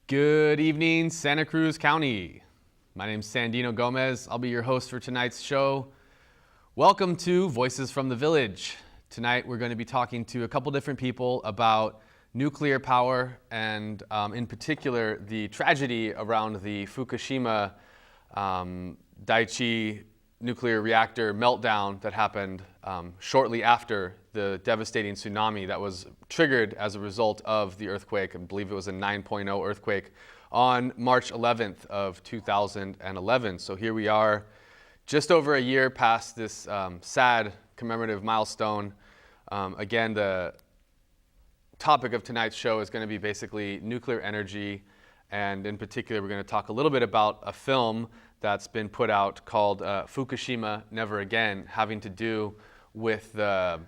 Good evening, Santa Cruz County. My name's Sandino Gomez. I'll be your host for tonight's show. Welcome to Voices from the Village. Tonight we're going to be talking to a couple different people about nuclear power and in particular the tragedy around the Fukushima Daiichi nuclear reactor meltdown that happened shortly after the devastating tsunami that was triggered as a result of the earthquake. I believe it was a 9.0 earthquake on March 11th of 2011. So here we are, just over a year past this sad commemorative milestone. Again, the topic of tonight's show is going to be basically nuclear energy, and in particular we're going to talk a little bit about a film that's been put out called Fukushima Never Again, having to do with the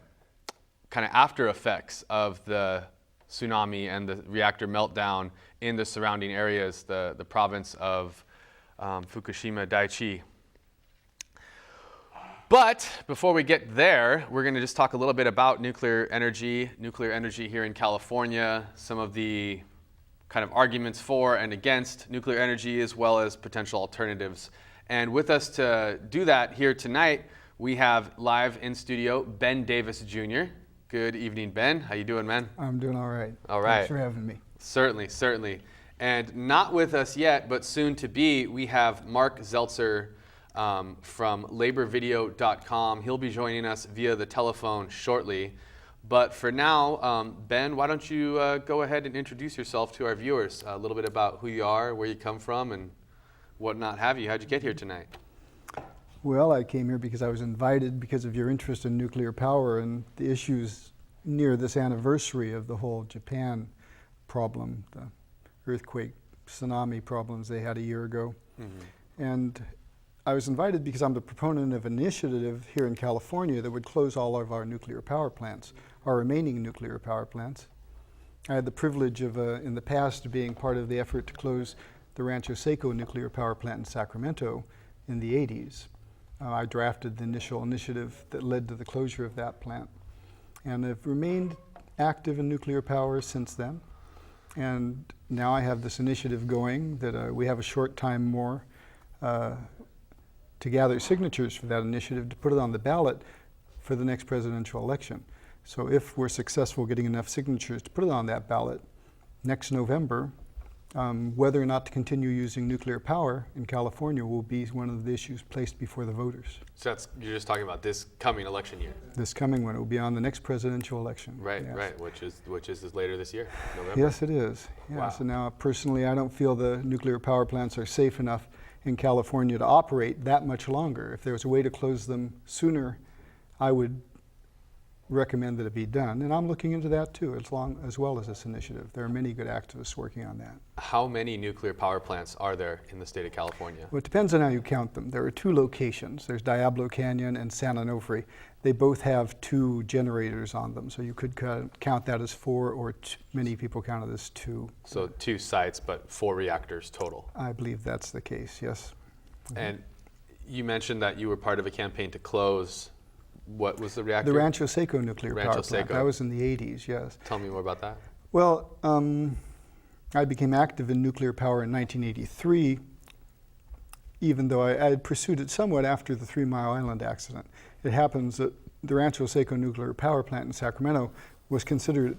kind of after effects of the tsunami and the reactor meltdown in the surrounding areas, the province of Fukushima Daiichi. But before we get there, we're going to just talk a little bit about nuclear energy here in California, some of the kind of arguments for and against nuclear energy, as well as potential alternatives. And with us to do that here tonight, we have live in studio Ben Davis Jr. Good evening, Ben. How you doing, man? I'm doing all right. All right. Thanks for having me. Certainly. And not with us yet, but soon to be, we have Mark Zeltzer from laborvideo.com. He'll be joining us via the telephone shortly. But for now, Ben, why don't you go ahead and introduce yourself to our viewers, a little bit about who you are, where you come from, and what not have you. How'd you get here tonight? Well, I came here because I was invited because of your interest in nuclear power and the issues near this anniversary of the whole Japan problem, the earthquake, tsunami problems they had a year ago. Mm-hmm. And I was invited because I'm the proponent of an initiative here in California that would close all of our nuclear power plants, our remaining nuclear power plants. I had the privilege of, in the past, being part of the effort to close the Rancho Seco nuclear power plant in Sacramento in the 80s. I drafted the initial initiative that led to the closure of that plant. And I've remained active in nuclear power since then. And now I have this initiative going that we have a short time more to gather signatures for that initiative to put it on the ballot for the next presidential election. So if we're successful getting enough signatures to put it on that ballot next November, whether or not to continue using nuclear power in California will be one of the issues placed before the voters. So you're just talking about this coming election year? This coming one. It will be on the next presidential election. Right, yes. Right, which is later this year, November. Yes, it is. Yeah. Wow. So now, personally, I don't feel the nuclear power plants are safe enough in California to operate that much longer. If there was a way to close them sooner, I would recommend that it be done. And I'm looking into that too, as well as this initiative. There are many good activists working on that. How many nuclear power plants are there in the state of California? Well, it depends on how you count them. There are two locations. There's Diablo Canyon and San Onofre. They both have two generators on them, so you could count that as four, or many people count it as two. So two sites, but 4 reactors total? I believe that's the case, yes. Mm-hmm. And you mentioned that you were part of a campaign to close, what was the reactor? The Rancho Seco nuclear power plant. That was in the 80s, yes. Tell me more about that. Well, I became active in nuclear power in 1983, even though I had pursued it somewhat after the 3 Mile Island accident. It happens that the Rancho Seco nuclear power plant in Sacramento was considered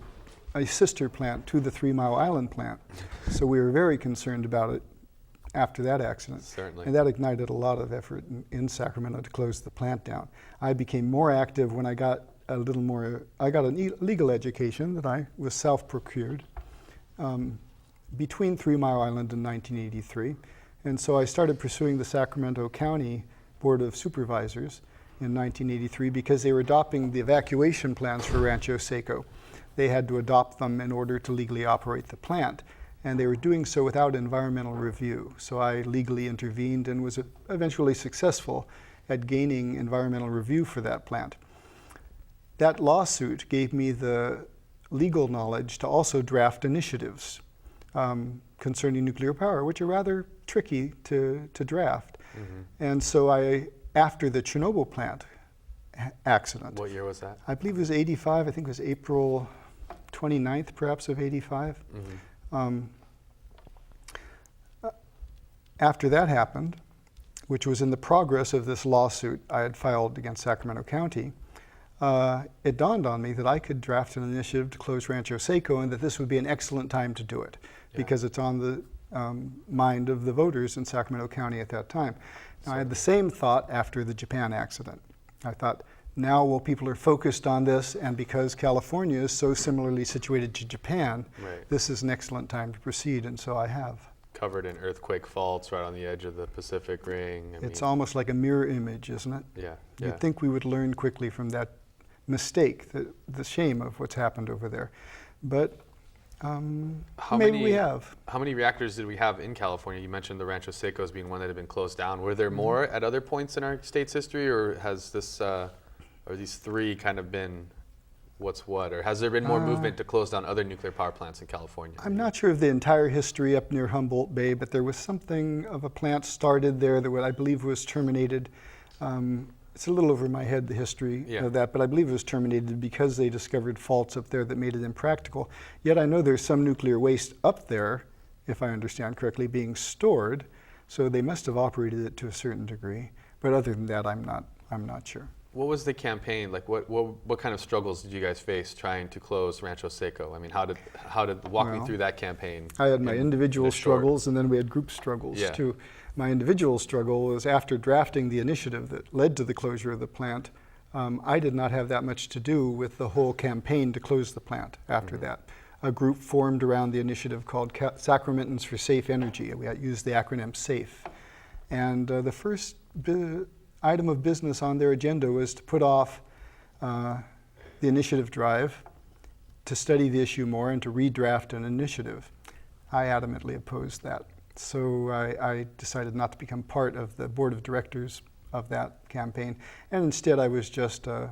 a sister plant to the 3 Mile Island plant. So we were very concerned about it after that accident. Certainly. And that ignited a lot of effort in Sacramento to close the plant down. I became more active when I got a legal education that I was self-procured between 3 Mile Island and 1983. And so I started pursuing the Sacramento County Board of Supervisors in 1983 because they were adopting the evacuation plans for Rancho Seco. They had to adopt them in order to legally operate the plant. And they were doing so without environmental review. So I legally intervened and was eventually successful at gaining environmental review for that plant. That lawsuit gave me the legal knowledge to also draft initiatives concerning nuclear power, which are rather tricky to draft. Mm-hmm. And so after the Chernobyl plant accident. What year was that? I believe it was 85. I think it was April 29th, perhaps, of 85. Mm-hmm. after that happened, which was in the progress of this lawsuit I had filed against Sacramento County, it dawned on me that I could draft an initiative to close Rancho Seco and that this would be an excellent time to do it because it's on the mind of the voters in Sacramento County at that time. Now, I had the same thought after the Japan accident. I thought, now while people are focused on this, and because California is so similarly situated to Japan, this is an excellent time to proceed, and so I have. Covered in earthquake faults right on the edge of the Pacific Ring. It's almost like a mirror image, isn't it? Yeah. You'd think we would learn quickly from that mistake, the shame of what's happened over there. But maybe we have. How many reactors did we have in California? You mentioned the Rancho Seco as being one that had been closed down. Were there more at other points in our state's history, or has this, or these three kind of been what's what? Or has there been more movement to close down other nuclear power plants in California? I'm not sure of the entire history up near Humboldt Bay, but there was something of a plant started there that I believe was terminated. It's a little over my head, the history of that, but I believe it was terminated because they discovered faults up there that made it impractical. Yet I know there's some nuclear waste up there, if I understand correctly, being stored, so they must have operated it to a certain degree. But other than that, I'm not sure. What was the campaign like? What kind of struggles did you guys face trying to close Rancho Seco? I mean, how did walk me through that campaign? I had my individual struggles, and then we had group struggles too. My individual struggle was after drafting the initiative that led to the closure of the plant. I did not have that much to do with the whole campaign to close the plant after that. A group formed around the initiative called Sacramentans for Safe Energy. We used the acronym SAFE. And the first item of business on their agenda was to put off the initiative drive, to study the issue more, and to redraft an initiative. I adamantly opposed that. So I decided not to become part of the board of directors of that campaign. And instead I was just a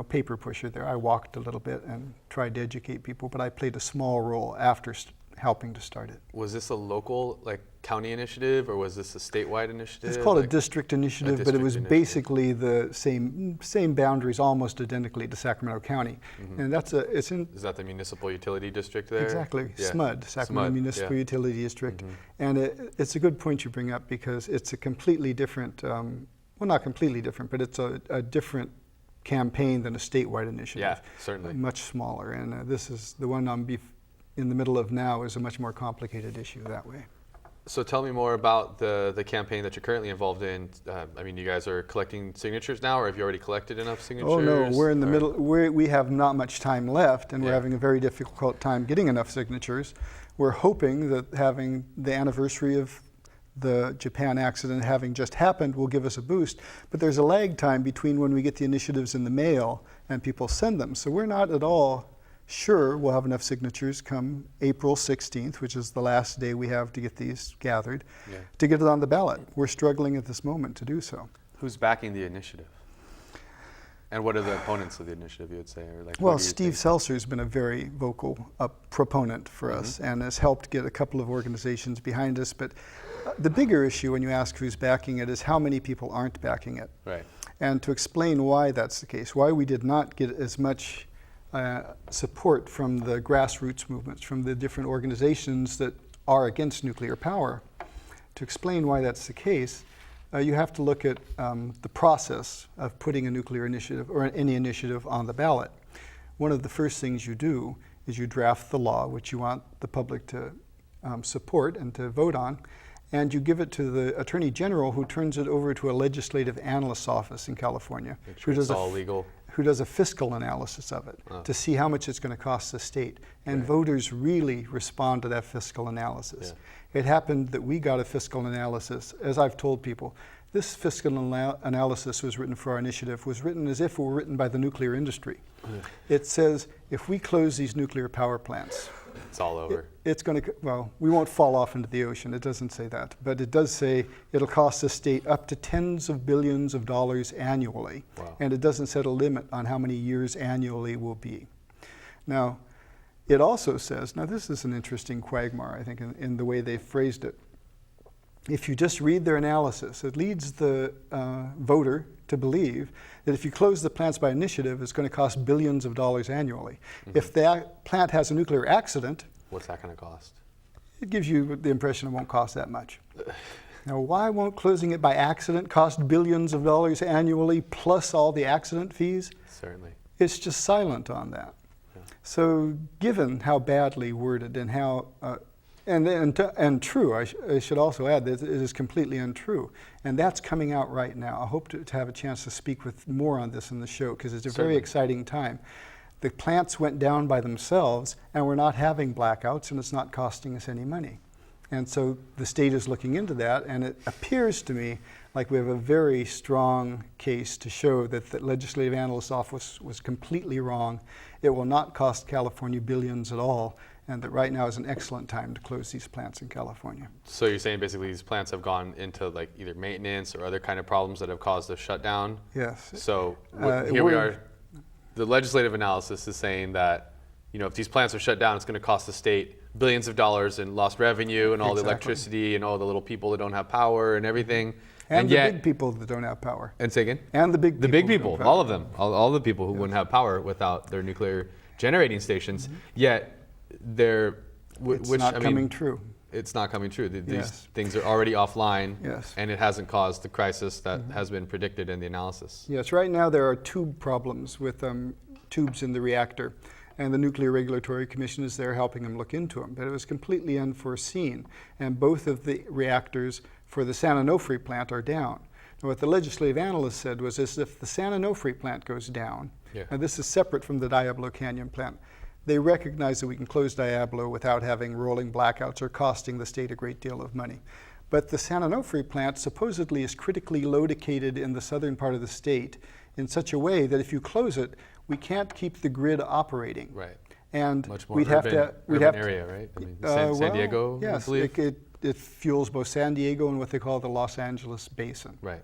paper pusher there. I walked a little bit and tried to educate people, but I played a small role after helping to start it. Was this a local, county initiative, or was this a statewide initiative? It's called a district initiative, but it was basically the same boundaries, almost identically to Sacramento County. And is that the municipal utility district there? Exactly, SMUD, Sacramento Municipal Utility District. And it's a good point you bring up because it's a completely different, well, not completely different, but it's a different campaign than a statewide initiative. Yeah, certainly. Much smaller, and this is the one I'm in the middle of now is a much more complicated issue that way. So tell me more about the campaign that you're currently involved in. I mean, you guys are collecting signatures now, or have you already collected enough signatures? Oh no, we're in the middle. We have not much time left, and we're having a very difficult time getting enough signatures. We're hoping that having the anniversary of the Japan accident having just happened will give us a boost. But there's a lag time between when we get the initiatives in the mail and people send them. So we're not at all sure we'll have enough signatures come April 16th, which is the last day we have to get these gathered, to get it on the ballot. We're struggling at this moment to do so. Who's backing the initiative? And what are the opponents of the initiative, you would say? Or well, Steve Zeltzer has been a very vocal proponent for us and has helped get a couple of organizations behind us. But the bigger issue when you ask who's backing it is how many people aren't backing it. Right. And to explain why that's the case, why we did not get as much support from the grassroots movements, from the different organizations that are against nuclear power. To explain why that's the case, you have to look at the process of putting a nuclear initiative or any initiative on the ballot. One of the first things you do is you draft the law, which you want the public to support and to vote on, and you give it to the Attorney General, who turns it over to a legislative analyst's office in California, who does all legal. Who does a fiscal analysis of it to see how much it's going to cost the state. And voters really respond to that fiscal analysis. It happened that we got a fiscal analysis. As I've told people, this fiscal analysis was written for our initiative, was written as if it were written by the nuclear industry. It says, if we close these nuclear power plants, it's all over. It's going to, well, we won't fall off into the ocean. It doesn't say that. But it does say it'll cost the state up to tens of billions of dollars annually. Wow. And it doesn't set a limit on how many years annually will be. Now, it also says, now this is an interesting quagmire, I think, in the way they've phrased it. If you just read their analysis, it leads the voter to believe that if you close the plants by initiative, it's going to cost billions of dollars annually. If that plant has a nuclear accident, what's that going to cost? It gives you the impression it won't cost that much. Now, why won't closing it by accident cost billions of dollars annually plus all the accident fees? Certainly. It's just silent on that. Yeah. So given how badly worded and how, and true, I should also add that it is completely untrue. And that's coming out right now. I hope to have a chance to speak with more on this in the show because it's a very exciting time. The plants went down by themselves and we're not having blackouts and it's not costing us any money. And so the state is looking into that, and it appears to me like we have a very strong case to show that the Legislative Analyst's Office was completely wrong. It will not cost California billions at all, and that right now is an excellent time to close these plants in California. So you're saying basically these plants have gone into like either maintenance or other kind of problems that have caused a shutdown? Yes. So here we are. The legislative analysis is saying that, if these plants are shut down, it's going to cost the state billions of dollars in lost revenue and all the electricity and all the little people that don't have power and everything. And the big people that don't have power. And say again? And the big people. The big people, all of them, all the people who wouldn't have power without their nuclear generating stations. Yet they're, it's not coming true. It's not coming true. These things are already offline, and it hasn't caused the crisis that has been predicted in the analysis. Yes, right now there are tube problems with tubes in the reactor, and the Nuclear Regulatory Commission is there helping them look into them. But it was completely unforeseen, and both of the reactors for the San Onofre plant are down. Now, what the legislative analyst said was this: if the San Onofre plant goes down, and this is separate from the Diablo Canyon plant, they recognize that we can close Diablo without having rolling blackouts or costing the state a great deal of money. But the San Onofre plant supposedly is critically located in the southern part of the state in such a way that if you close it, we can't keep the grid operating. Right. And much more we'd urban, have to, area, right? I mean, San Diego, yes, I believe? It fuels both San Diego and what they call the Los Angeles Basin. Right.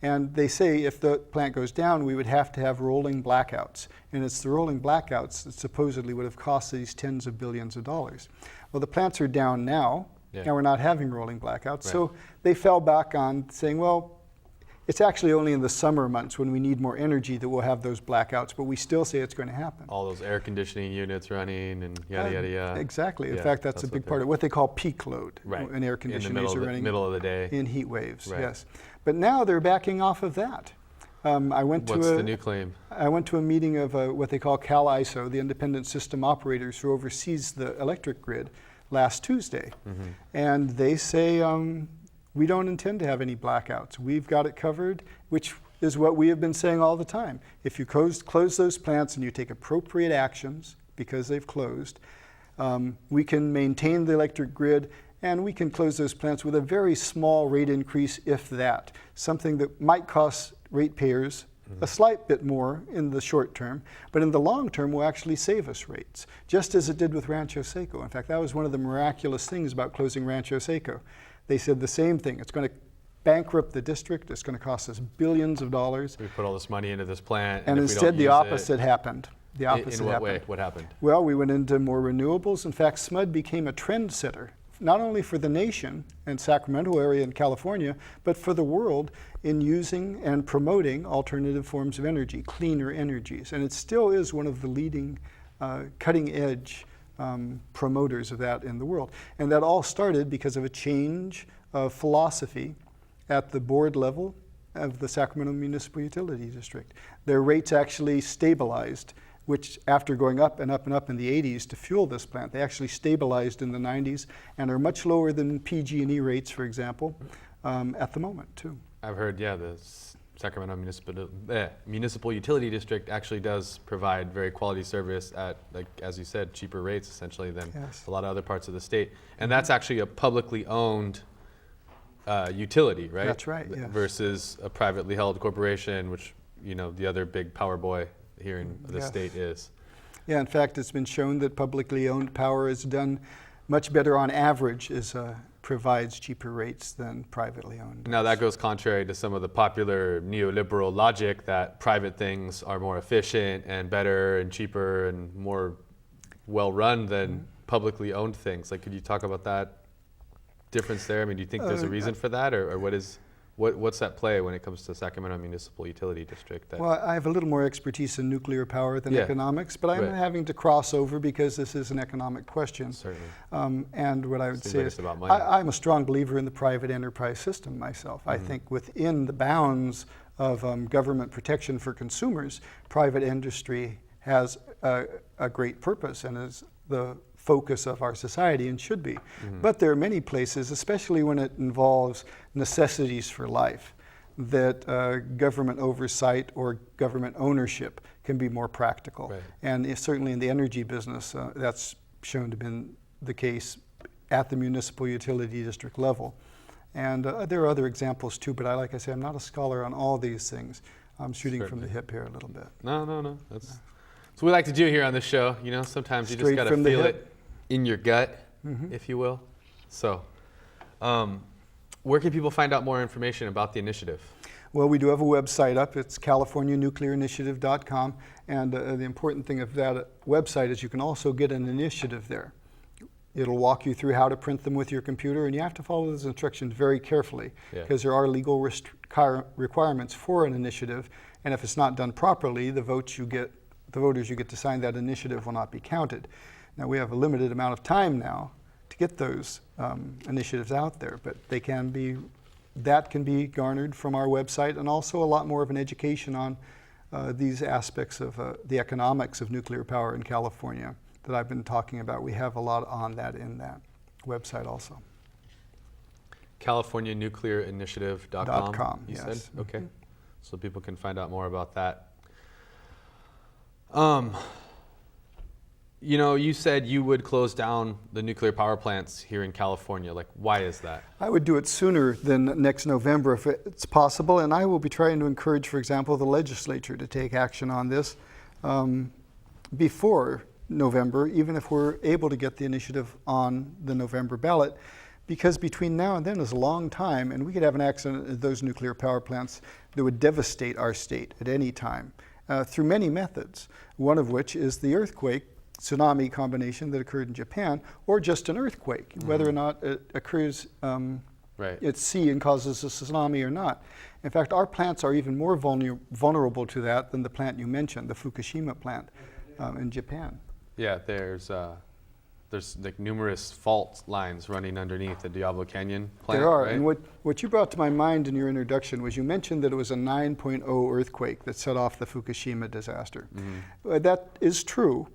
And they say if the plant goes down, we would have to have rolling blackouts. And it's the rolling blackouts that supposedly would have cost these tens of billions of dollars. Well, the plants are down now, and we're not having rolling blackouts. Right. So they fell back on saying, well, it's actually only in the summer months when we need more energy that we'll have those blackouts, but we still say it's going to happen. All those air conditioning units running and yada, yada, yada. Exactly. In fact, that's a big part of what they call peak load. Right. And air conditioners are running middle of the day. In heat waves, right. Yes. But now they're backing off of that. What's the new claim? I went to a meeting of what they call CAL-ISO, the independent system operators who oversees the electric grid, last Tuesday. Mm-hmm. And they say, we don't intend to have any blackouts. We've got it covered, which is what we have been saying all the time. If you close those plants and you take appropriate actions because they've closed, we can maintain the electric grid and we can close those plants with a very small rate increase, if that. Something that might cost ratepayers a slight bit more in the short term, but in the long term will actually save us rates, just as it did with Rancho Seco. In fact, that was one of the miraculous things about closing Rancho Seco. They said the same thing. It's going to bankrupt the district. It's going to cost us billions of dollars. We put all this money into this plant. And instead the opposite happened. The opposite In what happened. way? What happened? Well, we went into more renewables. In fact, SMUD became a trendsetter, not only for the nation and Sacramento area and California, but for the world in using and promoting alternative forms of energy, cleaner energies. And it still is one of the leading cutting edge promoters of that in the world. And that all started because of a change of philosophy at the board level of the Sacramento Municipal Utility District. Their rates actually stabilized, which after going up and up and up in the 80s to fuel this plant, they actually stabilized in the 90s and are much lower than PG&E rates, for example, at the moment too. I've heard, the Sacramento Municipal Utility District actually does provide very quality service at, like as you said, cheaper rates essentially than a lot of other parts of the state. And that's actually a publicly owned utility, right? That's right, yes. Versus a privately held corporation, which the other big power boy here in the state is. Yeah, in fact, it's been shown that publicly owned power is done much better on average, provides cheaper rates than privately owned. Now that goes contrary to some of the popular neoliberal logic that private things are more efficient and better and cheaper and more well-run than publicly owned things. Like, could you talk about that difference there? I mean, do you think there's a reason for that, or what is? What's at play when it comes to Sacramento Municipal Utility District? Well, I have a little more expertise in nuclear power than economics, but I'm Right. having to cross over because this is an economic question. Certainly. And what I would Seems say like is, it's about money. I'm a strong believer in the private enterprise system myself. I think within the bounds of government protection for consumers, private industry has a great purpose and is the focus of our society and should be. But there are many places, especially when it involves necessities for life, that government oversight or government ownership can be more practical. Right. And certainly in the energy business, that's shown to have been the case at the municipal utility district level. And there are other examples too, but like I say, I'm not a scholar on all these things. I'm shooting from the hip here a little bit. No. That's what we like to do here on this show. You know, sometimes you Straight just got to from the feel hip. it in your gut, if you will. So, where can people find out more information about the initiative? Well, we do have a website up. It's CaliforniaNuclearInitiative.com. And the important thing of that website is you can also get an initiative there. It'll walk you through how to print them with your computer, and you have to follow those instructions very carefully because there are legal requirements for an initiative. And if it's not done properly, the voters you get to sign that initiative will not be counted. Now, we have a limited amount of time now to get those initiatives out there, but that can be garnered from our website, and also a lot more of an education on these aspects of the economics of nuclear power in California that I've been talking about. We have a lot on that in that website also. CaliforniaNuclearInitiative.com, you yes. said? Okay. So people can find out more about that. You know, you said you would close down the nuclear power plants here in California. Like, why is that? I would do it sooner than next November if it's possible, and I will be trying to encourage, for example, the legislature to take action on this before November, even if we're able to get the initiative on the November ballot, because between now and then is a long time, and we could have an accident at those nuclear power plants that would devastate our state at any time through many methods, one of which is the earthquake tsunami combination that occurred in Japan, or just an earthquake, whether or not it occurs at sea and causes a tsunami or not. In fact, our plants are even more vulnerable to that than the plant you mentioned, the Fukushima plant in Japan. Yeah, there's like numerous fault lines running underneath the Diablo Canyon plant. There are, right? and what you brought to my mind in your introduction was you mentioned that it was a 9.0 earthquake that set off the Fukushima disaster. That is true.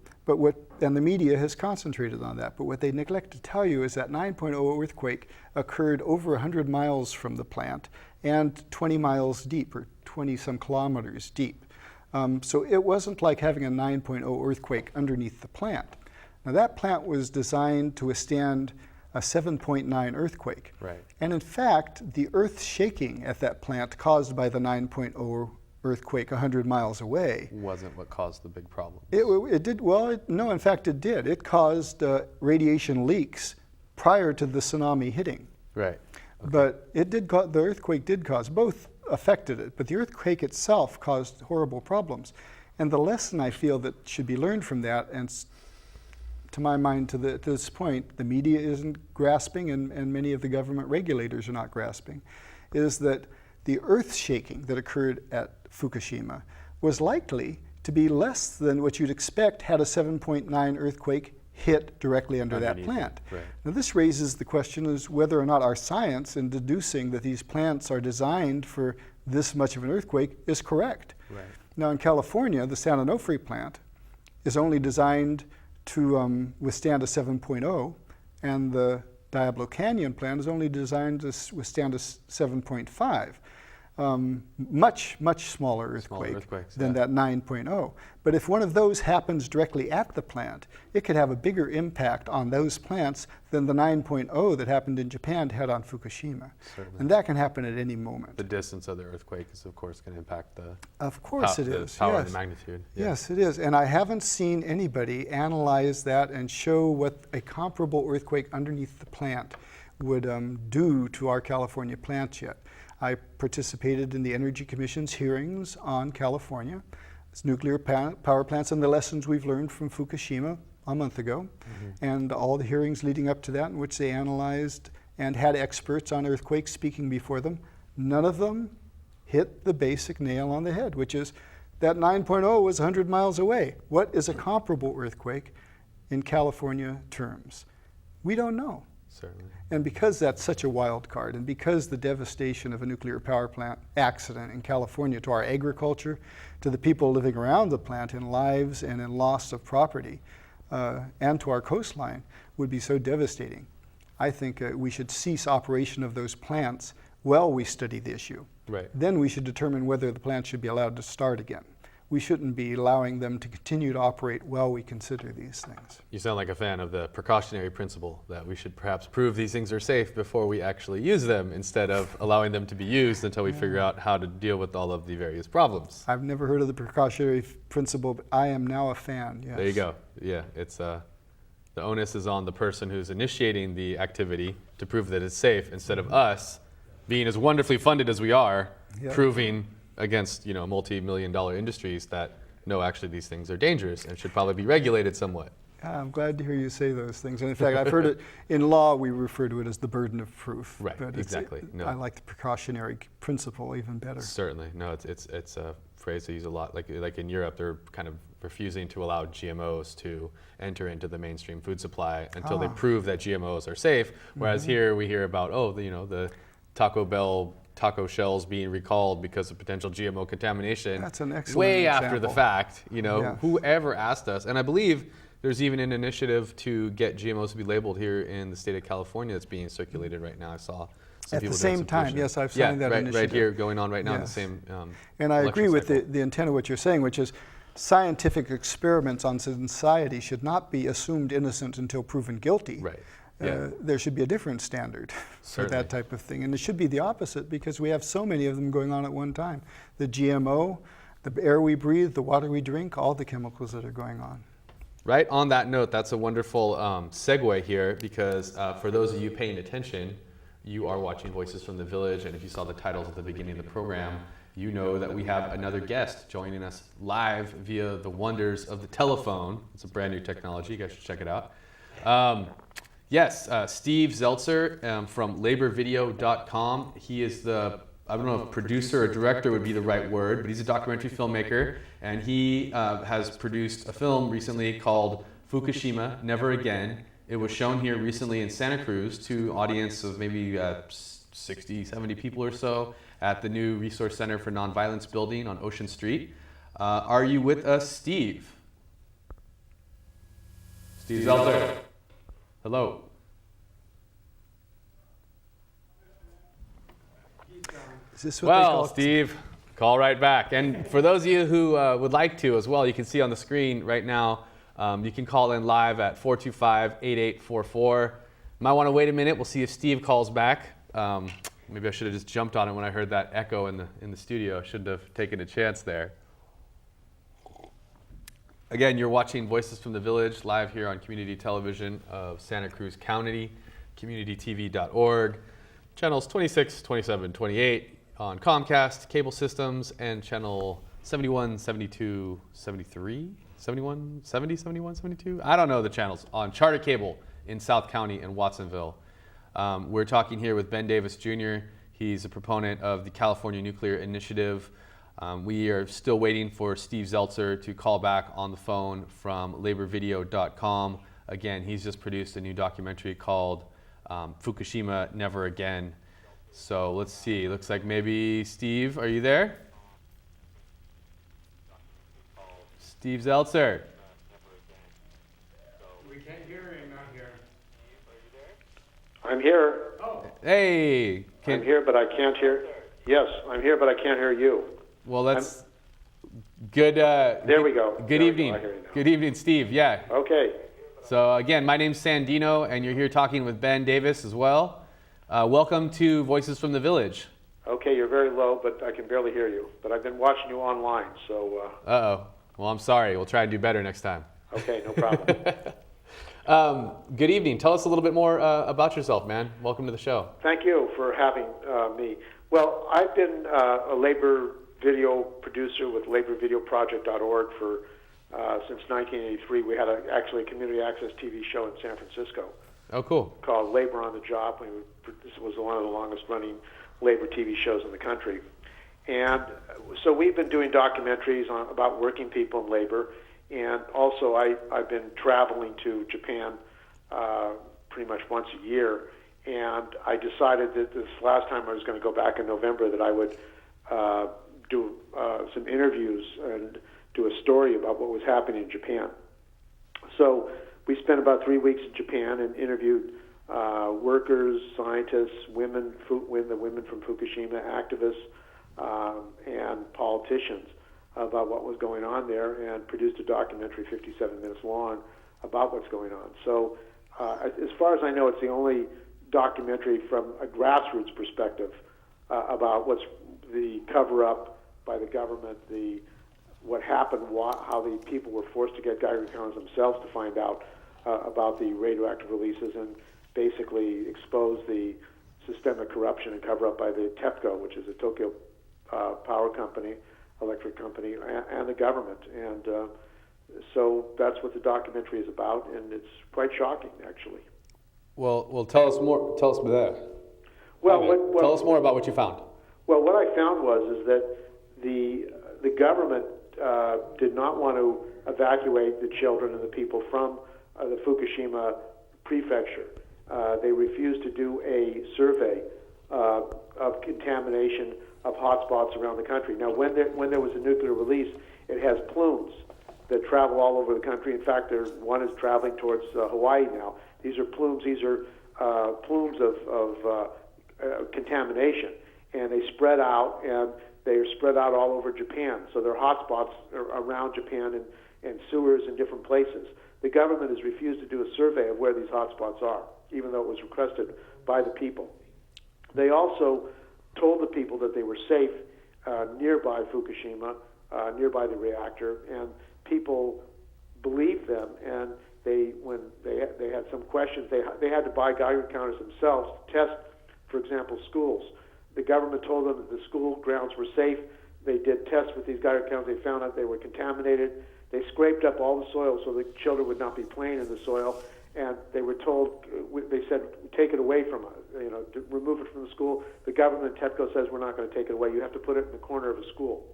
And the media has concentrated on that, but what they neglect to tell you is that 9.0 earthquake occurred over 100 miles from the plant and 20 miles deep, or 20 some kilometers deep. So it wasn't like having a 9.0 earthquake underneath the plant. Now that plant was designed to withstand a 7.9 earthquake. Right. And in fact, the earth shaking at that plant caused by the 9.0 earthquake 100 miles away wasn't what caused the big problem. It did, well, no, in fact it did. It caused radiation leaks prior to the tsunami hitting. Right. Okay. But the earthquake did cause, both affected it, but the earthquake itself caused horrible problems. And the lesson I feel that should be learned from that, and to my mind to this point, the media isn't grasping and many of the government regulators are not grasping, is that the earth shaking that occurred at Fukushima was likely to be less than what you'd expect had a 7.9 earthquake hit directly under that plant. Right. Now this raises the question is whether or not our science in deducing that these plants are designed for this much of an earthquake is correct. Right. Now in California, the Sandino plant is only designed to withstand a 7.0, and the Diablo Canyon plant is only designed to withstand a 7.5. Much smaller earthquake than that 9.0. But if one of those happens directly at the plant, it could have a bigger impact on those plants than the 9.0 that happened in Japan had on Fukushima. Certainly. And that can happen at any moment. The distance of the earthquake is, of course, going to impact the power and the magnitude. Yeah. Yes, it is. And I haven't seen anybody analyze that and show what a comparable earthquake underneath the plant would do to our California plants yet. I participated in the Energy Commission's hearings on California, its nuclear power plants, and the lessons we've learned from Fukushima a month ago, and all the hearings leading up to that in which they analyzed and had experts on earthquakes speaking before them. None of them hit the basic nail on the head, which is that 9.0 was 100 miles away. What is a comparable earthquake in California terms? We don't know. Certainly. And because that's such a wild card, and because the devastation of a nuclear power plant accident in California to our agriculture, to the people living around the plant in lives and in loss of property, and to our coastline would be so devastating, I think we should cease operation of those plants while we study the issue. Right. Then we should determine whether the plant should be allowed to start again. We shouldn't be allowing them to continue to operate while we consider these things. You sound like a fan of the precautionary principle that we should perhaps prove these things are safe before we actually use them, instead of allowing them to be used until we figure out how to deal with all of the various problems. I've never heard of the precautionary principle, but I am now a fan, yes. There you go. Yeah, it's the onus is on the person who's initiating the activity to prove that it's safe, instead of us being as wonderfully funded as we are, proving against multi-million-dollar industries that no, actually these things are dangerous and should probably be regulated somewhat. I'm glad to hear you say those things. And in fact, I've heard it in law, we refer to it as the burden of proof. Right, but exactly. No. I like the precautionary principle even better. Certainly. No, it's a phrase they use a lot. Like in Europe, they're kind of refusing to allow GMOs to enter into the mainstream food supply until they prove that GMOs are safe. Whereas here we hear about, the Taco Bell taco shells being recalled because of potential GMO contamination. That's an excellent way example. After the fact. Yeah. Whoever asked us, and I believe there's even an initiative to get GMOs to be labeled here in the state of California that's being circulated right now. I saw some at people the same time. Yes, I've signed that initiative. Right here, going on right now in the Yes. same. And I agree with cycle. the intent of what you're saying, which is scientific experiments on society should not be assumed innocent until proven guilty. Right. Yeah. There should be a different standard for Certainly. that type of thing. And it should be the opposite, because we have so many of them going on at one time. The GMO, the air we breathe, the water we drink, all the chemicals that are going on. Right on that note, that's a wonderful segue here, because for those of you paying attention, you are watching Voices from the Village, and if you saw the titles at the beginning of the program, you know that we have another guest joining us live via the wonders of the telephone. It's a brand new technology. You guys should check it out. Yes, Steve Zeltzer from laborvideo.com. He is I don't know if producer or director would be the right word, but he's a documentary filmmaker, and he has produced a film recently called Fukushima, Never Again. It was shown here recently in Santa Cruz to an audience of maybe 60, 70 people or so at the new Resource Center for Nonviolence building on Ocean Street. Are you with us, Steve? Steve Zeltzer. Hello. Is this what they call it? Steve, call right back. And for those of you who would like to as well, you can see on the screen right now, you can call in live at 425-8844. Might want to wait a minute. We'll see if Steve calls back. Maybe I should have just jumped on it when I heard that echo in the studio. I shouldn't have taken a chance there. Again, you're watching Voices from the Village live here on community television of Santa Cruz County, communitytv.org, channels 26, 27, 28 on Comcast, cable systems, and channel 71, 72, 73, 71, 70, 71, 72? I don't know the channels on Charter Cable in South County and Watsonville. We're talking here with Ben Davis Jr. He's a proponent of the California Nuclear Initiative. We are still waiting for Steve Zeltzer to call back on the phone from laborvideo.com. Again, he's just produced a new documentary called Fukushima, Never Again. So let's see. Looks like maybe Steve, are you there? Steve Zeltzer. We can't hear him out here. I'm here. Oh. Hey. I'm here, but I can't hear. Yes, I'm here, but I can't hear you. Well, that's good. There we go. Good There we evening. go. I hear you now. Good evening, Steve. Yeah. Okay. So again, my name's Sandino, and you're here talking with Ben Davis as well. Welcome to Voices from the Village. Okay, you're very low, but I can barely hear you. But I've been watching you online, so... Uh-oh. Well, I'm sorry. We'll try and do better next time. Okay, no problem. Good evening. Tell us a little bit more about yourself, man. Welcome to the show. Thank you for having me. Well, I've been a labor video producer with laborvideoproject.org for since 1983. We had actually a community access TV show in San Francisco. Oh, cool. Called Labor on the Job. This was one of the longest running labor TV shows in the country. And so we've been doing documentaries about working people in labor, and also I've been traveling to Japan pretty much once a year, and I decided that this last time I was going to go back in November that I would do some interviews and do a story about what was happening in Japan. So we spent about 3 weeks in Japan and interviewed workers, scientists, the women from Fukushima, activists, and politicians about what was going on there, and produced a documentary 57 minutes long about what's going on. So as far as I know, it's the only documentary from a grassroots perspective about what's the cover-up by the government, what happened, how the people were forced to get Geiger counters themselves to find out about the radioactive releases, and basically expose the systemic corruption and cover-up by the TEPCO, which is the Tokyo Power Company, electric company, and the government. And so that's what the documentary is about, and it's quite shocking, actually. Well, tell us more. Tell us that. Tell us more about what you found. Well, what I found is that the government did not want to evacuate the children and the people from the Fukushima prefecture. They refused to do a survey of contamination of hotspots around the country. Now, when there was a nuclear release, it has plumes that travel all over the country. In fact, one is traveling towards Hawaii now. These are plumes. These are plumes of contamination, and they spread out, and they are spread out all over Japan. So there are hotspots around Japan and sewers in different places. The government has refused to do a survey of where these hotspots are, even though it was requested by the people. They also told the people that they were safe nearby Fukushima, nearby the reactor, and people believed them. And when they had some questions, they had to buy Geiger counters themselves to test, for example, schools. The government told them that the school grounds were safe. They did tests with these Geiger counters. They found out they were contaminated. They scraped up all the soil so the children would not be playing in the soil. And they were told, they said, take it away from us, remove it from the school. The government, TEPCO, says we're not going to take it away. You have to put it in the corner of a school.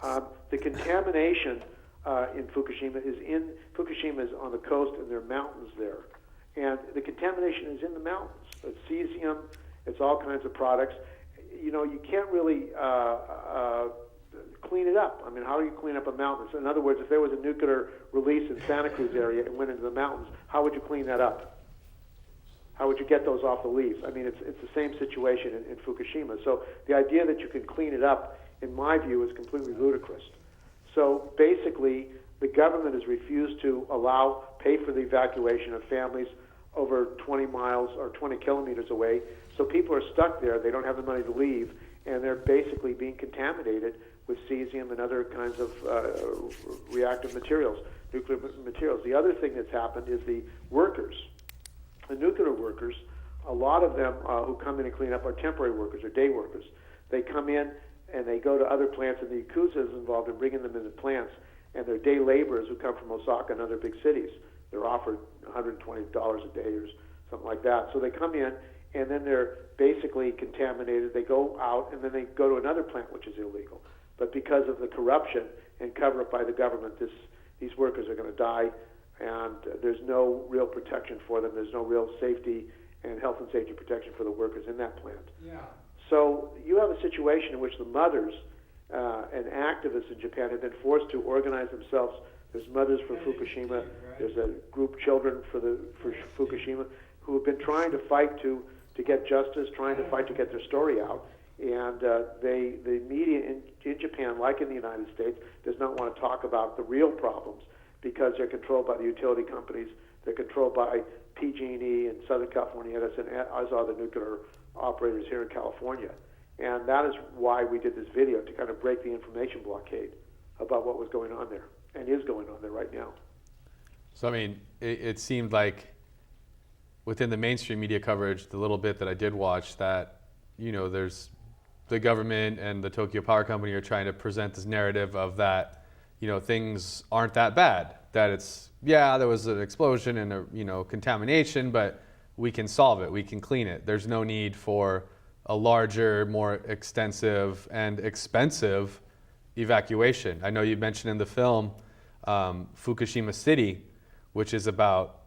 The contamination in Fukushima is on the coast, and there are mountains there. And the contamination is in the mountains. It's cesium, it's all kinds of products. You can't really clean it up. I mean, how do you clean up a mountain? So in other words, if there was a nuclear release in Santa Cruz area and went into the mountains, how would you clean that up? How would you get those off the leaves? I mean, it's the same situation in Fukushima. So the idea that you can clean it up, in my view, is completely ludicrous. So basically, the government has refused to pay for the evacuation of families over 20 miles or 20 kilometers away. So people are stuck there. They don't have the money to leave, and they're basically being contaminated with cesium and other kinds of reactive materials, nuclear materials. The other thing that's happened is the workers, the nuclear workers, a lot of them who come in and clean up are temporary workers or day workers. They come in and they go to other plants, and the Yakuza is involved in bringing them into plants, and they're day laborers who come from Osaka and other big cities. They're offered $120 a day or something like that. So they come in, and then they're basically contaminated. They go out, and then they go to another plant, which is illegal. But because of the corruption and cover-up by the government, these workers are going to die, and there's no real protection for them. There's no real safety and health and safety protection for the workers in that plant. Yeah. So you have a situation in which the mothers and activists in Japan have been forced to organize themselves. There's mothers for Fukushima. There's a group, Children for Fukushima, who have been trying to fight to get justice, trying to fight to get their story out. And the media in Japan, like in the United States, does not want to talk about the real problems because they're controlled by the utility companies. They're controlled by PG&E in Southern California Edison, as are the nuclear operators here in California. And that is why we did this video, to kind of break the information blockade about what was going on there and is going on there right now. So, I mean, it seemed like within the mainstream media coverage, the little bit that I did watch, that, there's the government and the Tokyo Power Company are trying to present this narrative of that, things aren't that bad. That it's, there was an explosion and contamination, but we can solve it. We can clean it. There's no need for a larger, more extensive and expensive evacuation. I know you mentioned in the film Fukushima City, which is about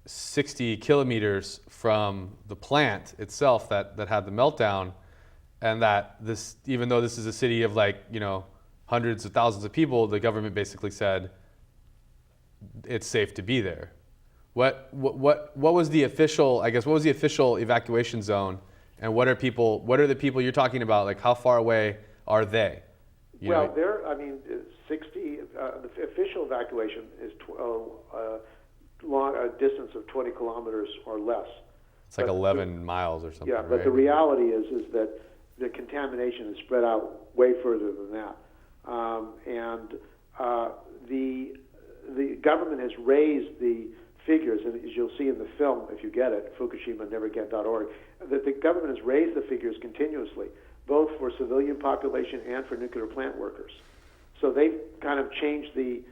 60 kilometers from the plant itself that had the meltdown, and that this, even though this is a city of hundreds of thousands of people, the government basically said it's safe to be there. What was the official, what was the official evacuation zone, and what are the people you're talking about? Like, how far away are they? Well, 60. The official evacuation is a distance of 20 kilometers or less. It's like 11 miles or something. Yeah, but right? the reality is that the contamination is spread out way further than that, the government has raised the figures, and as you'll see in the film, if you get it, FukushimaNeverAgain.org, that the government has raised the figures continuously, both for civilian population and for nuclear plant workers. So they've kind of changed the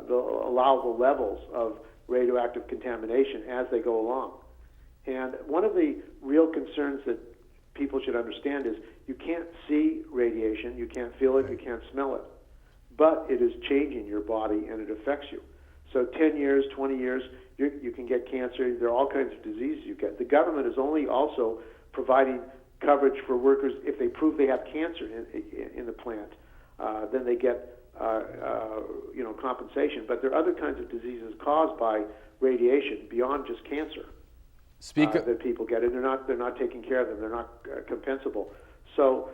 allowable levels of radioactive contamination as they go along. And one of the real concerns that people should understand is you can't see radiation, you can't feel it, you can't smell it, but it is changing your body and it affects you. So 10 years, 20 years, you can get cancer. There are all kinds of diseases you get. The government is only also providing coverage for workers if they prove they have cancer in the plant. Then they get compensation. But there are other kinds of diseases caused by radiation beyond just cancer that people get, and they're not taking care of them. They're not compensable. So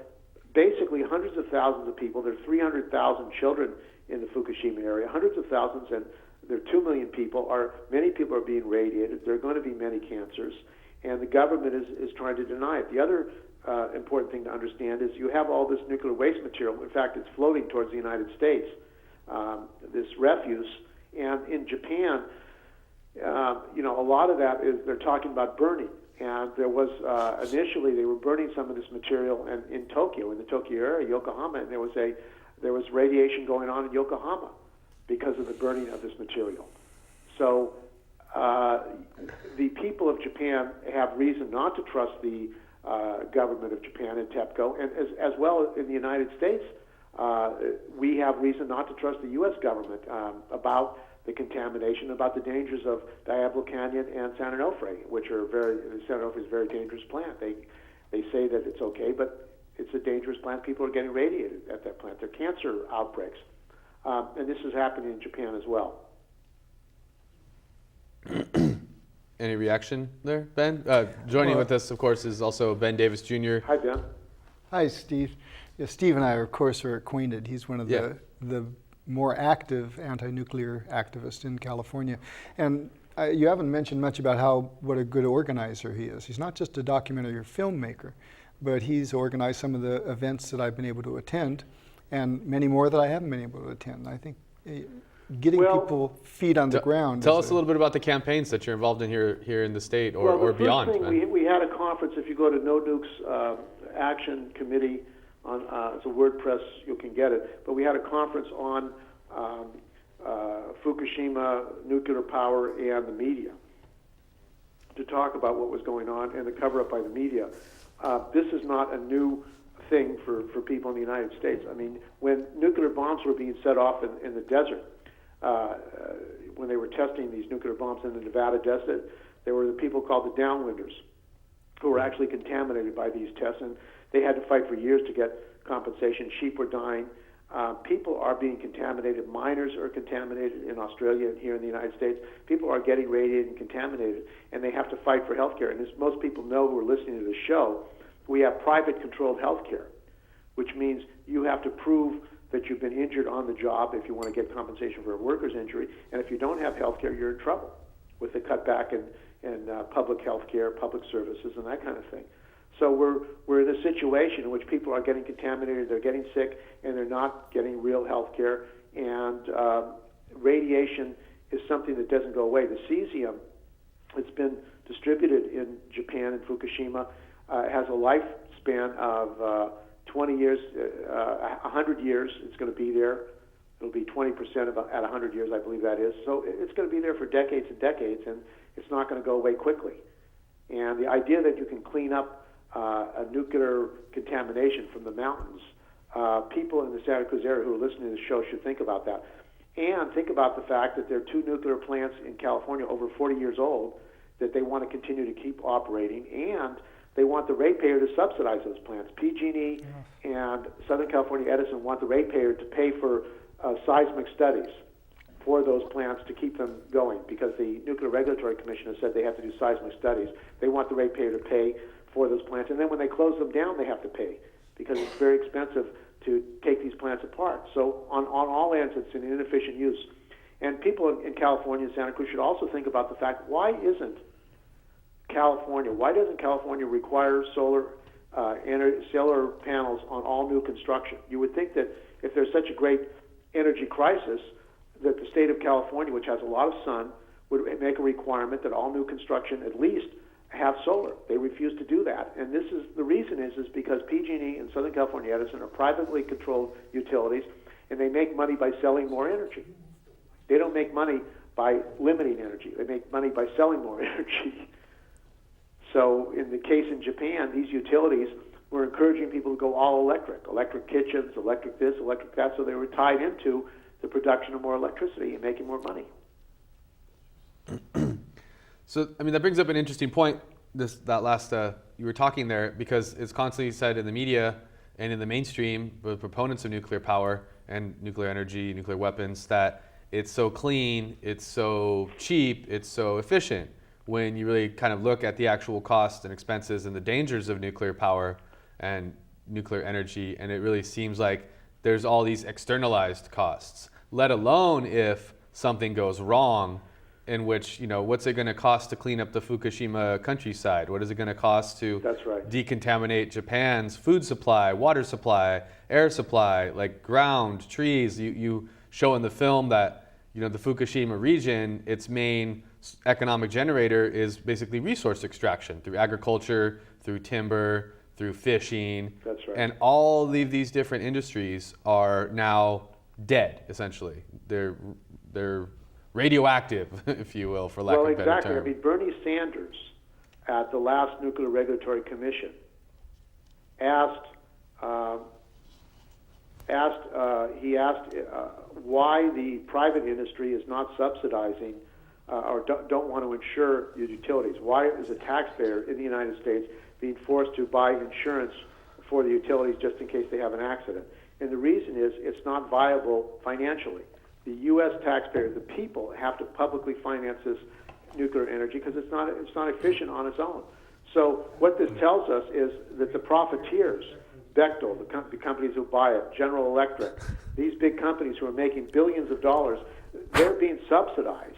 basically, hundreds of thousands of people. There are 300,000 children in the Fukushima area. Hundreds of thousands, and there are 2 million people. Many people are being radiated. There are going to be many cancers, and the government is trying to deny it. The other important thing to understand is you have all this nuclear waste material. In fact, it's floating towards the United States, this refuse. And in Japan, a lot of that is they're talking about burning. And there was initially they were burning some of this material in Tokyo, in the Tokyo area, Yokohama, and there was radiation going on in Yokohama because of the burning of this material. So the people of Japan have reason not to trust the government of Japan and TEPCO, and as well in the United States, we have reason not to trust the U.S. government about the contamination, about the dangers of Diablo Canyon and San Onofre, which are San Onofre is a very dangerous plant. They say that it's okay, but it's a dangerous plant. People are getting radiated at that plant. There are cancer outbreaks, and this is happening in Japan as well. Any reaction there, Ben? Joining with us, of course, is also Ben Davis Jr. Hi, Ben. Hi, Steve. Yeah, Steve and I, of course, are acquainted. He's one of the more active anti-nuclear activists in California. And you haven't mentioned much about what a good organizer he is. He's not just a documentary filmmaker, but he's organized some of the events that I've been able to attend, and many more that I haven't been able to attend. I think getting people feet on the ground. Tell us a little bit about the campaigns that you're involved in here in the state or beyond. Well, the first thing, we had a conference. If you go to No Nukes Action Committee, it's a WordPress, you can get it. But we had a conference on Fukushima, nuclear power, and the media to talk about what was going on and the cover-up by the media. This is not a new thing for people in the United States. I mean, when nuclear bombs were being set off in the desert, when they were testing these nuclear bombs in the Nevada desert, there were the people called the downwinders who were actually contaminated by these tests, and they had to fight for years to get compensation. Sheep were dying. People are being contaminated. Miners are contaminated in Australia and here in the United States. People are getting radiated and contaminated, and they have to fight for health care. And as most people know who are listening to the show, we have private controlled health care, which means you have to prove that you've been injured on the job if you want to get compensation for a worker's injury. And if you don't have health care, you're in trouble with the cutback in public health care, public services, and that kind of thing. So we're in a situation in which people are getting contaminated, they're getting sick, and they're not getting real health care. And radiation is something that doesn't go away. The cesium, it's been distributed in Japan and Fukushima, has a lifespan of 20 years, 100 years. It's going to be there. It'll be 20% at 100 years, I believe that is. So it's going to be there for decades and decades, and it's not going to go away quickly. And the idea that you can clean up a nuclear contamination from the mountains, people in the Santa Cruz area who are listening to the show should think about that. And think about the fact that there are 2 nuclear plants in California over 40 years old that they want to continue to keep operating, and they want the ratepayer to subsidize those plants. PG&E and Southern California Edison want the ratepayer to pay for seismic studies for those plants to keep them going, because the Nuclear Regulatory Commission has said they have to do seismic studies. They want the ratepayer to pay for those plants, and then when they close them down, they have to pay, because it's very expensive to take these plants apart. So on all ends, it's an inefficient use. And people in California and Santa Cruz should also think about the fact, why doesn't California require solar panels on all new construction? You would think that if there's such a great energy crisis, that the state of California, which has a lot of sun, would make a requirement that all new construction at least have solar. They refuse to do that, and the reason is because PG&E and Southern California Edison are privately controlled utilities, and they make money by selling more energy. They don't make money by limiting energy. They make money by selling more energy. So in the case in Japan, these utilities were encouraging people to go all electric kitchens, electric this, electric that, so they were tied into the production of more electricity and making more money. So, I mean, that brings up an interesting point, that last, you were talking there, because it's constantly said in the media and in the mainstream with proponents of nuclear power and nuclear energy, nuclear weapons, that it's so clean, it's so cheap, it's so efficient. When you really kind of look at the actual costs and expenses and the dangers of nuclear power and nuclear energy, and it really seems like there's all these externalized costs, let alone if something goes wrong, in which, what's it going to cost to clean up the Fukushima countryside? What is it going to cost to decontaminate Japan's food supply, water supply, air supply, like ground, trees? You show in the film that, the Fukushima region, its main economic generator is basically resource extraction through agriculture, through timber, through fishing. That's right. And all of these different industries are now dead, essentially. They're radioactive, if you will, for lack of a better term. Well, exactly. I mean, Bernie Sanders at the last Nuclear Regulatory Commission asked why the private industry is not subsidizing or don't want to insure the utilities. Why is a taxpayer in the United States being forced to buy insurance for the utilities just in case they have an accident? And the reason is it's not viable financially. The U.S. taxpayer, the people, have to publicly finance this nuclear energy because it's not efficient on its own. So what this tells us is that the profiteers, Bechtel, the companies who buy it, General Electric, these big companies who are making billions of dollars, they're being subsidized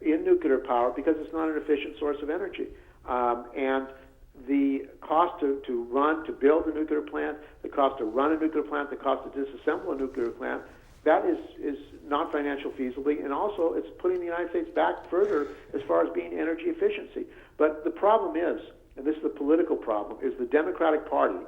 in nuclear power because it's not an efficient source of energy. And the cost to build a nuclear plant, the cost to run a nuclear plant, the cost to disassemble a nuclear plant, that is not financial feasibly, and also it's putting the United States back further as far as being energy efficiency. But the problem is, and this is the political problem, is the Democratic Party,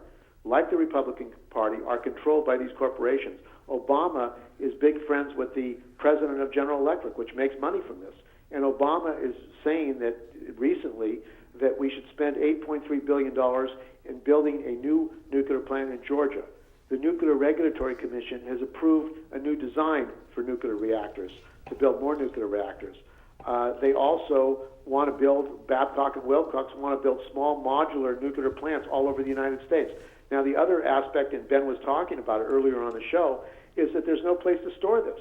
like the Republican Party, are controlled by these corporations. Obama is big friends with the president of General Electric, which makes money from this. And Obama is saying that recently that we should spend $8.3 billion in building a new nuclear plant in Georgia. The Nuclear Regulatory Commission has approved a new design for nuclear reactors, to build more nuclear reactors. They also want to build, Babcock and Wilcox want to build small modular nuclear plants all over the United States. Now, the other aspect, and Ben was talking about it earlier on the show, is that there's no place to store this.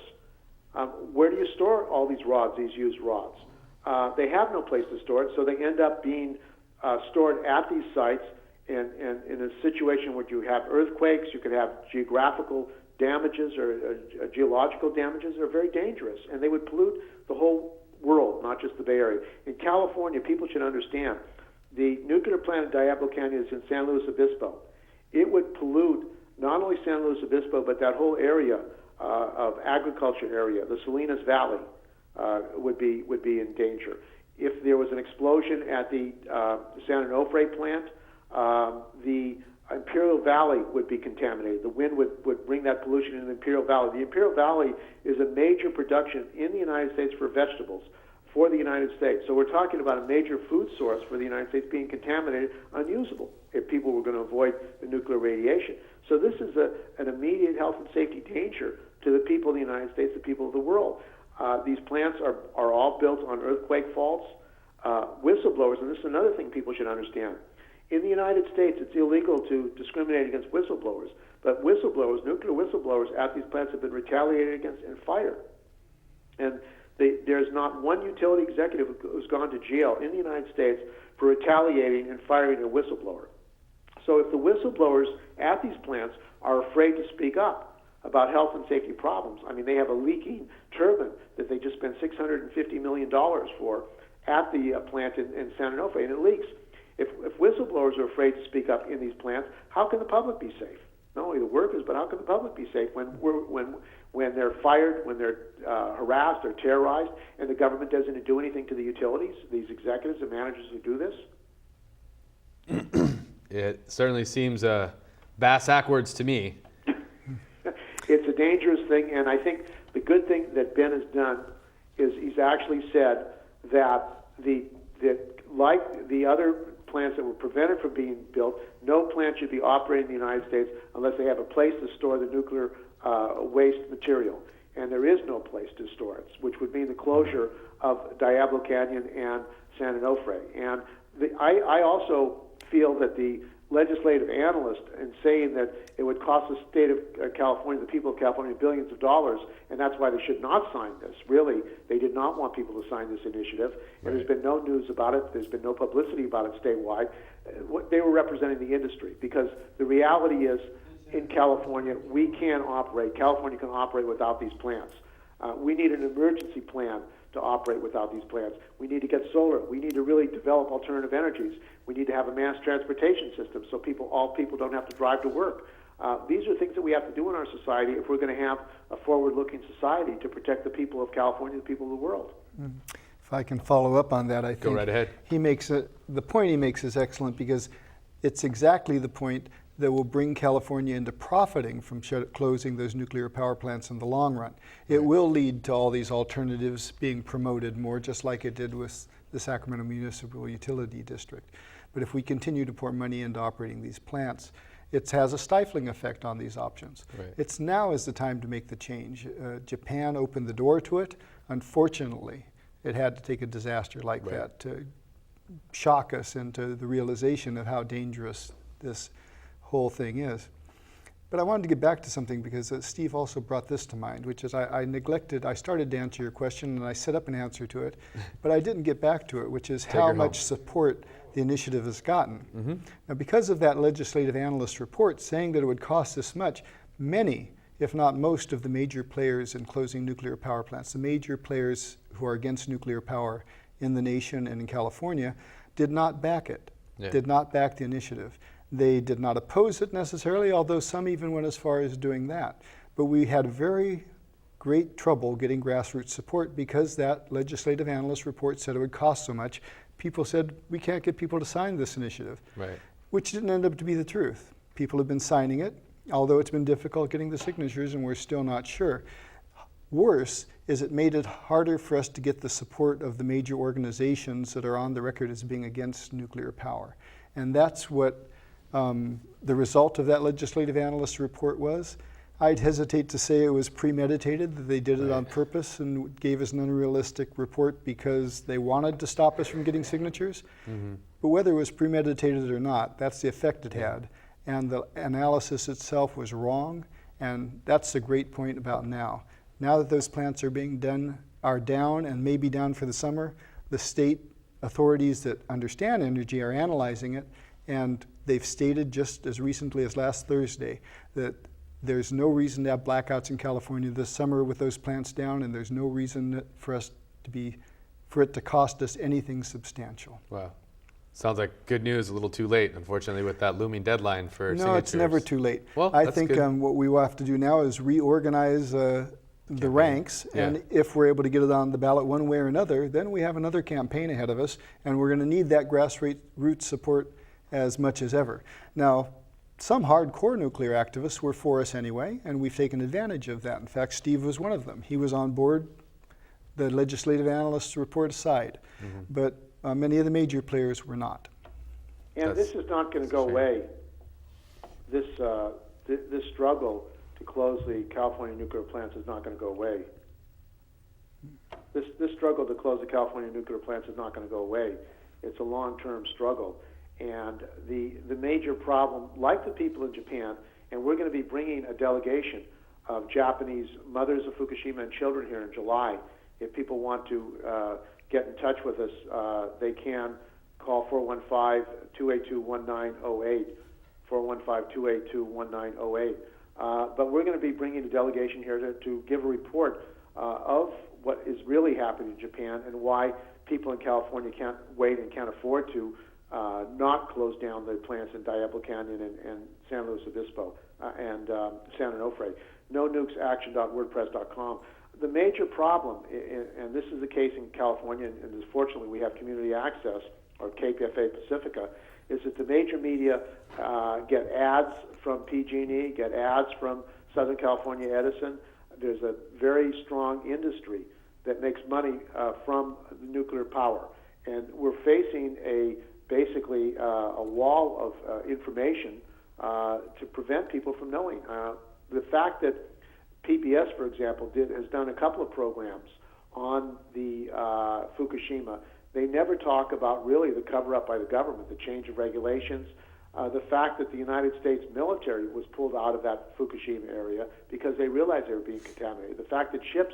Where do you store all these rods, these used rods? They have no place to store it, so they end up being stored at these sites in a situation where you have earthquakes, you could have geographical damages or geological damages that are very dangerous, and they would pollute the whole world, not just the Bay Area. In California, people should understand, the nuclear plant in Diablo Canyon is in San Luis Obispo. It would pollute not only San Luis Obispo, but that whole area of agriculture area, the Salinas Valley, would be in danger. If there was an explosion at the San Onofre plant, the Imperial Valley would be contaminated. The wind would bring that pollution into the Imperial Valley. The Imperial Valley is a major production in the United States for vegetables, for the United States. So we're talking about a major food source for the United States being contaminated, unusable, if people were going to avoid the nuclear radiation. So this is an immediate health and safety danger to the people of the United States, the people of the world. These plants are all built on earthquake faults. Whistleblowers, and this is another thing people should understand. In the United States, it's illegal to discriminate against whistleblowers, but whistleblowers, nuclear whistleblowers at these plants have been retaliated against and fired. And there's not one utility executive who's gone to jail in the United States for retaliating and firing a whistleblower. So if the whistleblowers at these plants are afraid to speak up about health and safety problems, I mean, they have a leaking turbine that they just spent $650 million for at the plant in San Onofre, and it leaks. If whistleblowers are afraid to speak up in these plants, how can the public be safe? Not only the workers, but how can the public be safe when they're fired, when they're harassed or terrorized, and the government doesn't do anything to the utilities, these executives and managers who do this? It certainly seems bass-ackwards to me. It's a dangerous thing, and I think the good thing that Ben has done is he's actually said that like the other plants that were prevented from being built, no plant should be operating in the United States unless they have a place to store the nuclear waste material. And there is no place to store it, which would mean the closure of Diablo Canyon and San Onofre. And I also feel that the legislative analyst in saying that it would cost the state of California, the people of California, billions of dollars, and that's why they should not sign this. Really, they did not want people to sign this initiative, and there's been no news about it. There's been no publicity about it statewide. They were representing the industry, because the reality is, in California, we can't operate. California can operate without these plants. We need an emergency plan to operate without these plants. We need to get solar. We need to really develop alternative energies. We need to have a mass transportation system so all people don't have to drive to work. These are things that we have to do in our society if we're going to have a forward-looking society to protect the people of California, the people of the world. If I can follow up on that, I think Go right ahead. The point he makes is excellent, because it's exactly the point that will bring California into profiting from closing those nuclear power plants in the long run. It will lead to all these alternatives being promoted more, just like it did with the Sacramento Municipal Utility District. But if we continue to pour money into operating these plants, it has a stifling effect on these options. Right. Now is the time to make the change. Japan opened the door to it. Unfortunately, it had to take a disaster like that to shock us into the realization of how dangerous this whole thing is. But I wanted to get back to something, because Steve also brought this to mind, which is I started to answer your question and I set up an answer to it, but I didn't get back to it, which is how much support the initiative has gotten. Now, because of that legislative analyst report saying that it would cost this much, many, if not most, of the major players in closing nuclear power plants, the major players who are against nuclear power in the nation and in California, did not back it, did not back the initiative. They did not oppose it necessarily, although some even went as far as doing that. But we had very great trouble getting grassroots support, because that legislative analyst report said it would cost so much. People said, we can't get people to sign this initiative, which didn't end up to be the truth. People have been signing it, although it's been difficult getting the signatures, and we're still not sure. Worse is it made it harder for us to get the support of the major organizations that are on the record as being against nuclear power. And that's what the result of that legislative analyst report was. I'd hesitate to say it was premeditated, that they did it on purpose and gave us an unrealistic report because they wanted to stop us from getting signatures. But whether it was premeditated or not, that's the effect it had. And the analysis itself was wrong, and that's the great point about now. Now that those plants are down and may be down for the summer, the state authorities that understand energy are analyzing it, and they've stated just as recently as last Thursday that there's no reason to have blackouts in California this summer with those plants down, and there's no reason for it to cost us anything substantial. Wow. Sounds like good news, a little too late, unfortunately, with that looming deadline for signatures. No, it's never too late. Well, I think what we will have to do now is reorganize the ranks, and if we're able to get it on the ballot one way or another, then we have another campaign ahead of us, and we're going to need that grassroots support as much as ever. Now, some hardcore nuclear activists were for us anyway, and we've taken advantage of that. In fact, Steve was one of them. He was on board the legislative analysts' report aside. But many of the major players were not. And this is not going to go away. This struggle to close the California nuclear plants is not going to go away. This struggle to close the California nuclear plants is not going to go away. It's a long-term struggle. And the major problem, like the people in Japan, and we're going to be bringing a delegation of Japanese mothers of Fukushima and children here in July. If people want to get in touch with us, they can call 415-282-1908, 415-282-1908. But we're going to be bringing a delegation here to give a report of what is really happening in Japan and why people in California can't wait and can't afford to not close down the plants in Diablo Canyon and San Luis Obispo and San Onofre. NoNukesAction.wordpress.com. The major problem, and this is the case in California, and fortunately we have community access, or KPFA Pacifica, is that the major media get ads from PG&E, get ads from Southern California Edison. There's a very strong industry that makes money from nuclear power. And we're facing basically a wall of information to prevent people from knowing. The fact that PBS, for example, has done a couple of programs on the Fukushima. They never talk about really the cover-up by the government, the change of regulations, the fact that the United States military was pulled out of that Fukushima area because they realized they were being contaminated, the fact that ships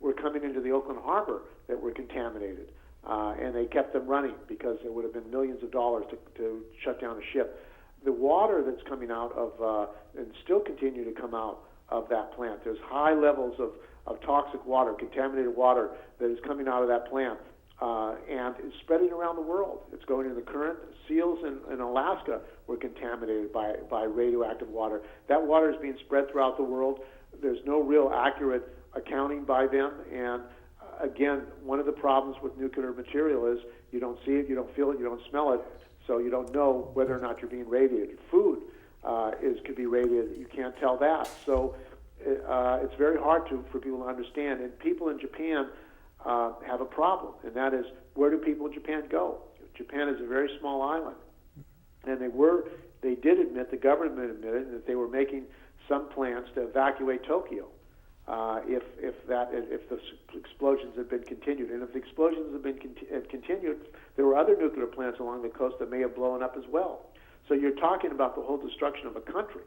were coming into the Oakland Harbor that were contaminated, and they kept them running because it would have been millions of dollars to shut down a ship. The water that's coming out of, and still continue to come out of that plant, there's high levels of toxic water, contaminated water that is coming out of that plant. And it's spreading around the world. It's going in the current. Seals in Alaska were contaminated by radioactive water. That water is being spread throughout the world. There's no real accurate accounting by them. And again, one of the problems with nuclear material is you don't see it, you don't feel it, you don't smell it, so you don't know whether or not you're being radiated. Food could be radiated. You can't tell that. So it's very hard for people to understand. And people in Japan have a problem, and that is, where do people in Japan go? Japan is a very small island, and they did admit, the government admitted, that they were making some plans to evacuate Tokyo if the explosions had been continued. And if the explosions had been continued, there were other nuclear plants along the coast that may have blown up as well. So you're talking about the whole destruction of a country.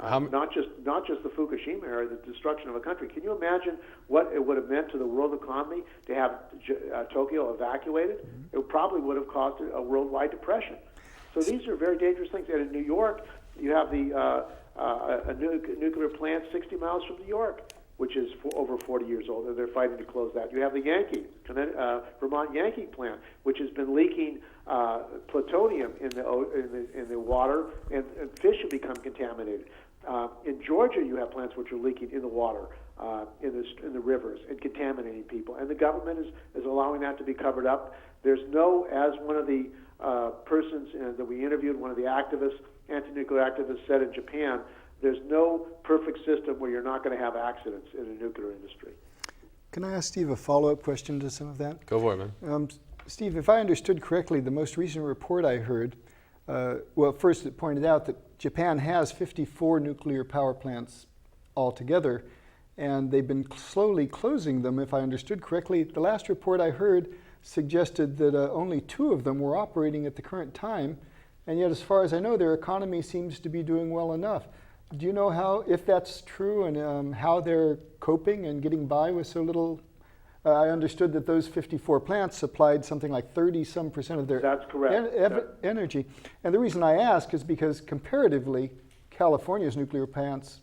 Not just the Fukushima area, the destruction of a country. Can you imagine what it would have meant to the world economy to have Tokyo evacuated? Mm-hmm. It probably would have caused a worldwide depression. So these are very dangerous things. And in New York, you have a nuclear plant 60 miles from New York, which is over 40 years old, and they're fighting to close that. You have the Vermont Yankee plant, which has been leaking plutonium in the water, and fish have become contaminated. In Georgia, you have plants which are leaking in the water, in the rivers, and contaminating people. And the government is allowing that to be covered up. There's no, as one of the persons that we interviewed, one of the activists, anti-nuclear activists, said in Japan, there's no perfect system where you're not going to have accidents in the nuclear industry. Can I ask Steve a follow-up question to some of that? Go for it, man. Steve, if I understood correctly, the most recent report I heard, first it pointed out that Japan has 54 nuclear power plants altogether, and they've been slowly closing them, if I understood correctly. The last report I heard suggested that only 2 of them were operating at the current time, and yet as far as I know, their economy seems to be doing well enough. Do you know if that's true, and how they're coping and getting by with so little? I understood that those 54 plants supplied something like 30-some% of their That's correct. Energy. And the reason I ask is because comparatively, California's nuclear plants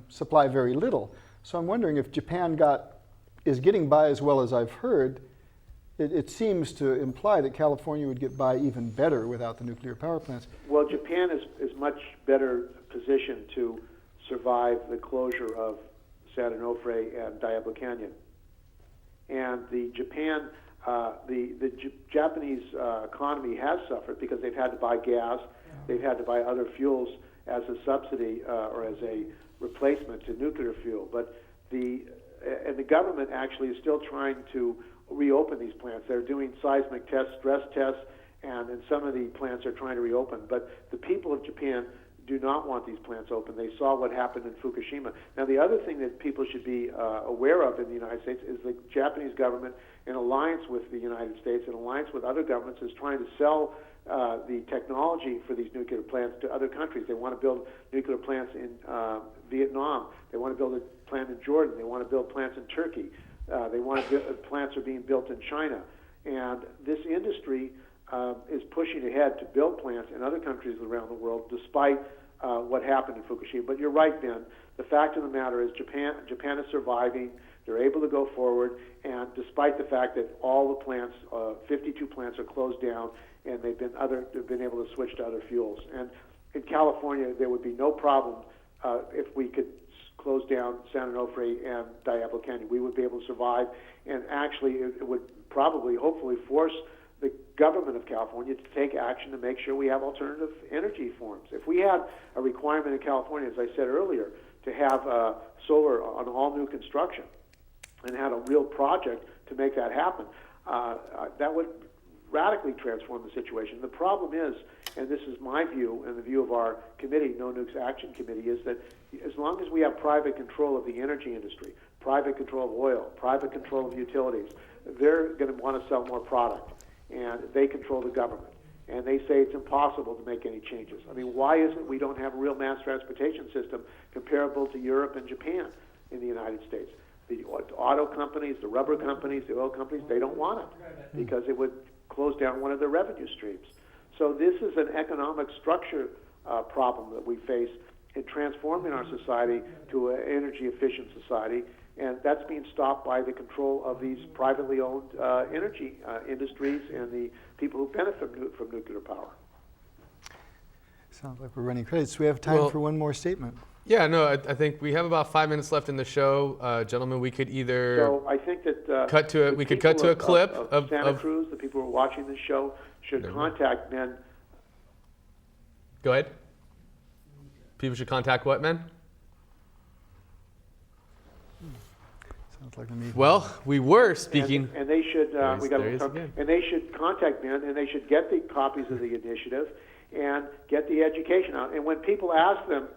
supply very little. So I'm wondering if Japan is getting by as well as I've heard. It seems to imply that California would get by even better without the nuclear power plants. Well, Japan is much better positioned to survive the closure of San Onofre and Diablo Canyon. And the Japanese economy has suffered because they've had to buy gas, they've had to buy other fuels as a subsidy or as a replacement to nuclear fuel. But and the government actually is still trying to reopen these plants. They're doing seismic tests, stress tests, and some of the plants are trying to reopen. But the people of Japan do not want these plants open. They saw what happened in Fukushima. Now, the other thing that people should be aware of in the United States is the Japanese government, in alliance with the United States, in alliance with other governments, is trying to sell the technology for these nuclear plants to other countries. They want to build nuclear plants in Vietnam. They want to build a plant in Jordan. They want to build plants in Turkey. They want to plants are being built in China. And this industry is pushing ahead to build plants in other countries around the world, despite what happened in Fukushima. But you're right, Ben. The fact of the matter is Japan is surviving. They're able to go forward, and despite the fact that all the plants, 52 plants, are closed down, and they've been able to switch to other fuels. And in California, there would be no problem if we could close down San Onofre and Diablo Canyon. We would be able to survive, and actually it would probably, hopefully, force the government of California to take action to make sure we have alternative energy forms. If we had a requirement in California, as I said earlier, to have solar on all new construction, and had a real project to make that happen, that would radically transform the situation. The problem is, and this is my view and the view of our committee, No Nukes Action Committee, is that as long as we have private control of the energy industry, private control of oil, private control of utilities, they're going to want to sell more product, and they control the government. And they say it's impossible to make any changes. I mean, why is it we don't have a real mass transportation system comparable to Europe and Japan in the United States? The auto companies, the rubber companies, the oil companies, they don't want it because it would close down one of their revenue streams. So this is an economic structure problem that we face in transforming our society to an energy-efficient society, and that's being stopped by the control of these privately owned energy industries and the people who benefit from nuclear power. Sounds like we're running credits. We have time for one more statement. Yeah, no, I think we have about 5 minutes left in the show, gentlemen. We could either So I think that cut to it. We could cut to a clip of Santa Cruz. The people who are watching this show should contact men. Go ahead. People should contact what, men? Sounds like a meeting. Well, we were speaking. And they should. We got there to. again. And they should contact men, and they should get the copies of the initiative, and get the education out. And when people ask them.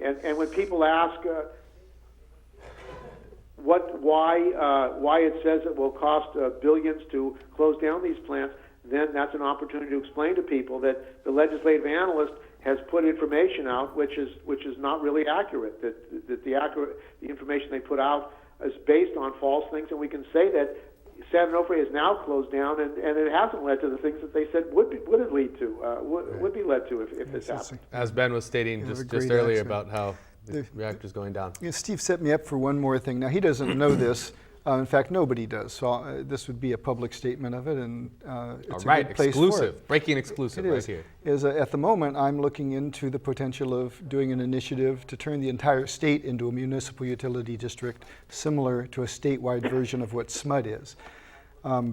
And when people ask why it says it will cost billions to close down these plants, then that's an opportunity to explain to people that the legislative analyst has put information out which is not really accurate. That the information they put out is based on false things, and we can say that San Onofre is now closed down, and it hasn't led to the things that they said would it lead to, would be led to if this happened. As Ben was stating just earlier about how the reactor's going down. Yeah, Steve set me up for one more thing. Now, he doesn't know this. In fact, nobody does. So this would be a public statement of it, and it's a good place exclusive, for it. breaking exclusive right here. At the moment, I'm looking into the potential of doing an initiative to turn the entire state into a municipal utility district, similar to a statewide version of what SMUD is,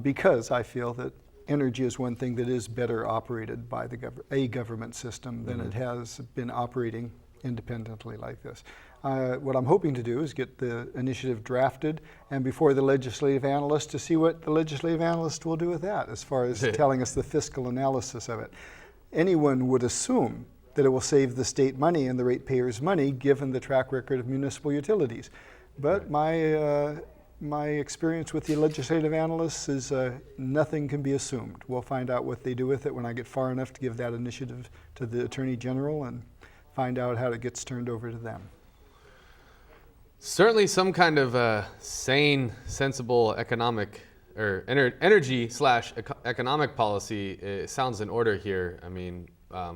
because I feel that energy is one thing that is better operated by a government system than it has been operating independently like this. What I'm hoping to do is get the initiative drafted and before the legislative analyst to see what the legislative analyst will do with that as far as telling us the fiscal analysis of it. Anyone would assume that it will save the state money and the ratepayers money given the track record of municipal utilities. But my experience with the legislative analysts is nothing can be assumed. We'll find out what they do with it when I get far enough to give that initiative to the Attorney General and find out how it gets turned over to them. Certainly some kind of sane, sensible economic or energy/economic policy sounds in order here. I mean,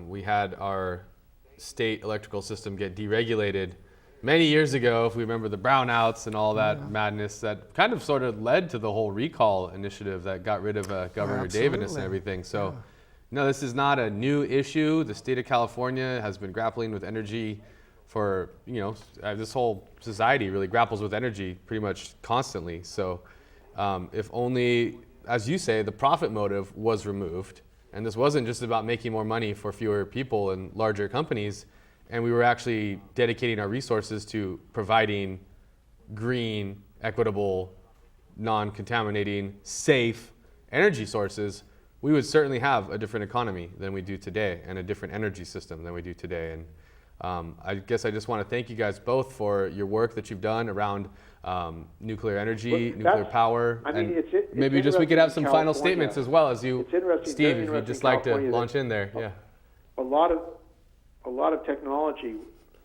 we had our state electrical system get deregulated many years ago, if we remember the brownouts and all that madness that kind of sort of led to the whole recall initiative that got rid of Governor Davis and everything. So, no, this is not a new issue. The state of California has been grappling with energy for, this whole society really grapples with energy pretty much constantly. So if only, as you say, the profit motive was removed, and this wasn't just about making more money for fewer people and larger companies, and we were actually dedicating our resources to providing green, equitable, non-contaminating, safe energy sources, we would certainly have a different economy than we do today and a different energy system than we do today. And I guess I just want to thank you guys both for your work that you've done around nuclear energy, nuclear power. I mean, and it's maybe just we could have some in final California. statements as well as you, It's interesting, Steve, very if you'd just interesting like to California launch in there. Yeah. A lot of technology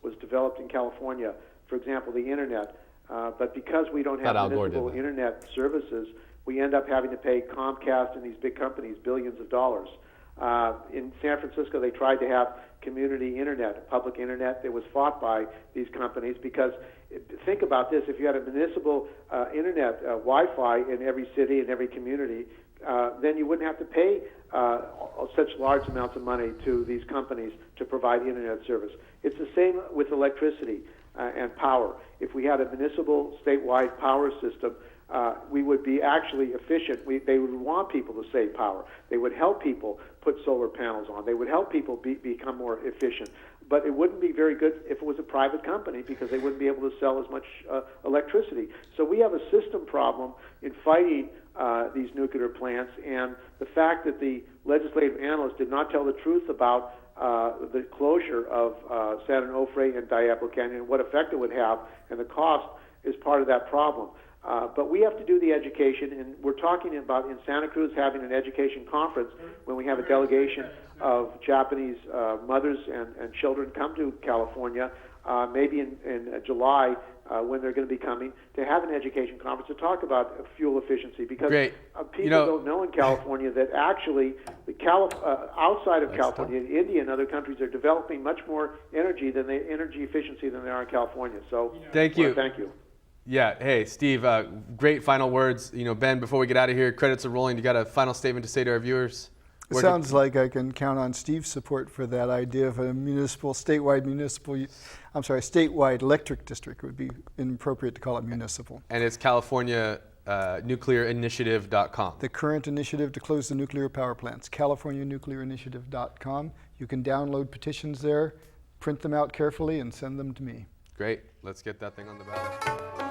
was developed in California. For example, the internet. But because we don't have municipal internet services, we end up having to pay Comcast and these big companies billions of dollars. In San Francisco, they tried to have community internet, public internet. It was fought by these companies because, think about this, if you had a municipal internet, Wi-Fi in every city and every community, then you wouldn't have to pay such large amounts of money to these companies to provide internet service. It's the same with electricity and power. If we had a municipal statewide power system, we would be actually efficient. They would want people to save power. They would help people put solar panels on. They would help people become more efficient. But it wouldn't be very good if it was a private company because they wouldn't be able to sell as much electricity. So we have a system problem in fighting these nuclear plants, and the fact that the legislative analysts did not tell the truth about the closure of San Onofre and Diablo Canyon and what effect it would have and the cost is part of that problem. But we have to do the education, and we're talking about in Santa Cruz having an education conference when we have a delegation of Japanese mothers and children come to California, maybe in July when they're going to be coming, to have an education conference to talk about fuel efficiency. Because people don't know in California that actually outside of California, India and other countries are developing much more energy efficiency than they are in California. So thank you. Thank you. Yeah. Hey, Steve, great final words. Ben, before we get out of here, credits are rolling. You got a final statement to say to our viewers? It sounds like I can count on Steve's support for that idea of a statewide electric district. It would be inappropriate to call it municipal. And it's California nuclearinitiative.com. The current initiative to close the nuclear power plants, californianuclearinitiative.com. You can download petitions there, print them out carefully, and send them to me. Great. Let's get that thing on the ballot.